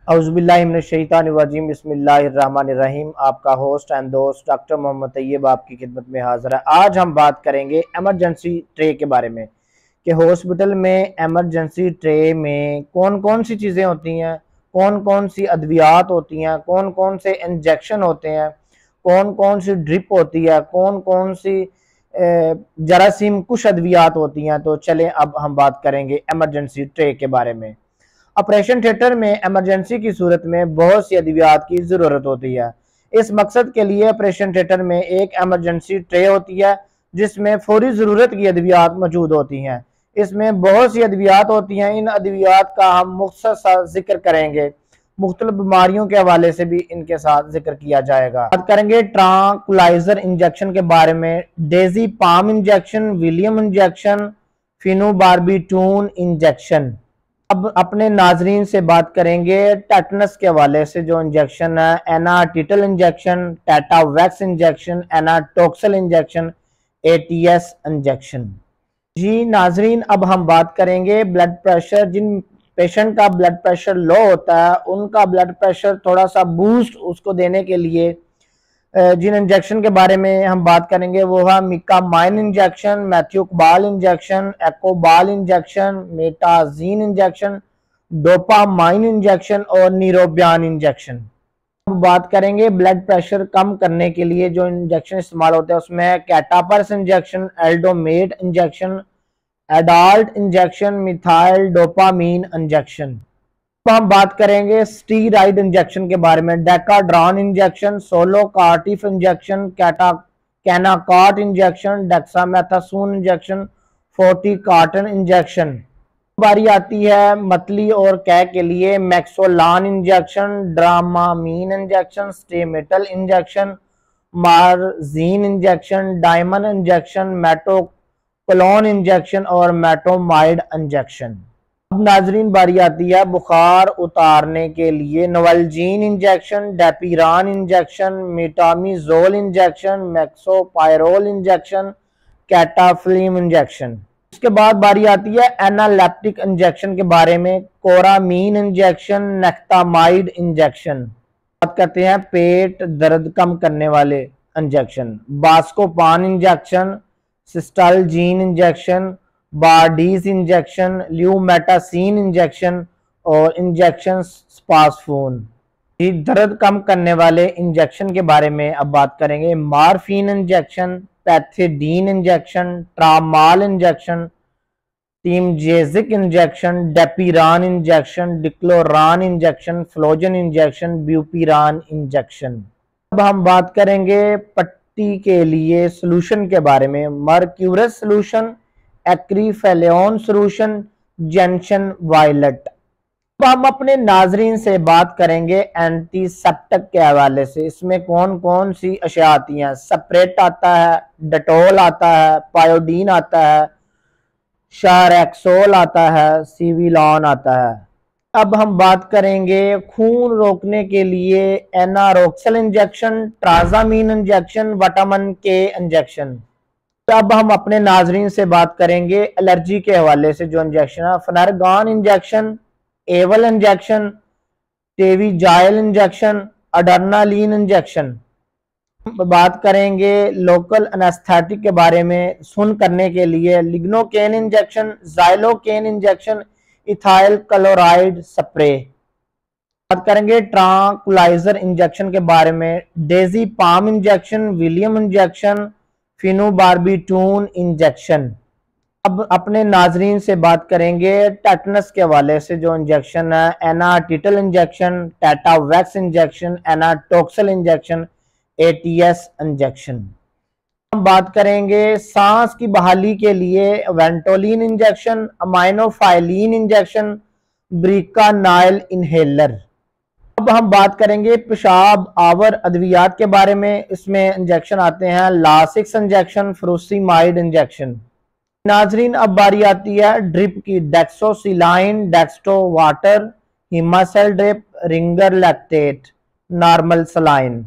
औज़ुबिल्लाहिमिनश्शैतानिर्रजीम बिस्मिल्लाहिर्रहमानिर्रहीम। आपका host and दोस्त डॉक्टर मोहम्मद तैयब आपकी खिदमत में हाज़िर है। आज हम बात करेंगे एमरजेंसी ट्रे के बारे में कि हॉस्पिटल में एमरजेंसी ट्रे में कौन कौन सी चीज़ें होती हैं, कौन कौन सी अद्वियात होती हैं, कौन कौन से इंजेक्शन होते हैं, कौन कौन सी ड्रिप होती है, कौन कौन सी जरासीम कुछ अद्वियात होती हैं। तो चलें अब हम बात करेंगे एमरजेंसी ट्रे के बारे में। ऑपरेशन थिएटर में इमरजेंसी की सूरत में बहुत सी अद्वियात की ज़रूरत होती है। इस मकसद के लिए ऑपरेशन थिएटर में एक इमरजेंसी ट्रे होती है जिसमें फौरी ज़रूरत की अद्वियात मौजूद होती हैं। इसमें बहुत सी अद्वियात होती हैं। इन अद्वियात का हम मुख्तसर जिक्र करेंगे, मुख्तलिफ बीमारियों के हवाले से भी इनके साथ जिक्र किया जाएगा। बात करेंगे ट्रांकुलाइजर इंजेक्शन के बारे में। Diazepam injection, valium injection, phenobarbitone injection. अब अपने नाजरीन से बात करेंगे टेटनस के हवाले से जो इंजेक्शन है, anatetal injection, tetavax injection, anatoxal injection, ATS injection. जी नाजरीन, अब हम बात करेंगे ब्लड प्रेशर। जिन पेशेंट का ब्लड प्रेशर लो होता है उनका ब्लड प्रेशर थोड़ा सा बूस्ट उसको देने के लिए जिन इंजेक्शन के बारे में हम बात करेंगे वो है mikamine injection, methycobal injection, ecobal injection, metazine injection, dopamine injection और नीरोबियान इंजेक्शन। अब बात करेंगे ब्लड प्रेशर कम करने के लिए जो इंजेक्शन इस्तेमाल होते हैं उसमें है catapres injection, aldomet injection, adalat injection, methyl dopamine injection. हम बात करेंगे स्टीराइड इंजेक्शन के बारे में। Decadron injection, solocortef injection, kenacort injection, dexamethasone injection, fortecortin injection. बारी आती है मतली और कै के लिए। Maxolon injection, dramamine injection, stemetil injection, marzine injection, diamond injection, metoclon injection और मेटोमाइड इंजेक्शन। अब नाजरीन बारी आती है बुखार उतारने के लिए। Novalgin injection, dipyrone injection, metamizole injection, maxopyrol injection, cataflam injection. उसके बाद बारी आती है एनालेप्टिक इंजेक्शन के बारे में। Coramine injection, nectamide injection. बात करते हैं पेट दर्द कम करने वाले injection. Buscopan injection, cystalgin injection, bardiz injection, lumetacin injection और इंजेक्शन स्पासफोन। दर्द कम करने वाले इंजेक्शन के बारे में अब बात करेंगे। Morphine injection, pethidine injection, tramal injection, temgesic injection, dipyrone injection, dicloran injection, flogen injection, bupiran injection. अब हम बात करेंगे पट्टी के लिए सोल्यूशन के बारे में। Mercurous solution, acriflavine solution, gentian violet. अब हम अपने नाजरीन से बात करेंगे एंटीसेप्टिक के हवाले से। इसमें कौन कौन सी अशिया आती हैं। सप्रेट आता है, डेटोल आता है, पायोडीन आता है, शारेक्सोल आता है, सीविलॉन आता है। अब हम बात करेंगे खून रोकने के लिए एनारोक्सल इंजेक्शन, ट्राजामीन इंजेक्शन, विटामिन के इंजेक्शन। तो अब हम अपने नाजरीन से बात करेंगे एलर्जी के हवाले से जो इंजेक्शन है। फनरगान इंजेक्शन, एवल इंजेक्शन, टेविजाइल इंजेक्शन, अडर्नालीन इंजेक्शन। बात करेंगे लोकल एनेस्थेटिक के बारे में सुन करने के लिए। Lignocaine injection, xylocaine injection, ethyl chloride spray. बात करेंगे ट्रांकुलाइजर इंजेक्शन के बारे में। Diazepam injection, valium injection, phenobarbitone injection. अब अपने नाजरीन से बात करेंगे टेटनस के हवाले से जो इंजेक्शन है। Anatetal injection, tetavax injection, anatoxal injection, ATS injection. हम बात करेंगे सांस की बहाली के लिए ventolin injection, aminophylline injection, bricanyl inhaler. अब हम बात करेंगे पेशाब आवर अद्वियात के बारे में। इसमें इंजेक्शन आते हैं लासिक्स इंजेक्शन, फ्रूसीमाइड इंजेक्शन। नाजरीन अब बारी आती है ड्रिप की। Dextrose saline, dextrose water, haemaccel drip, Ringer lactate, normal saline.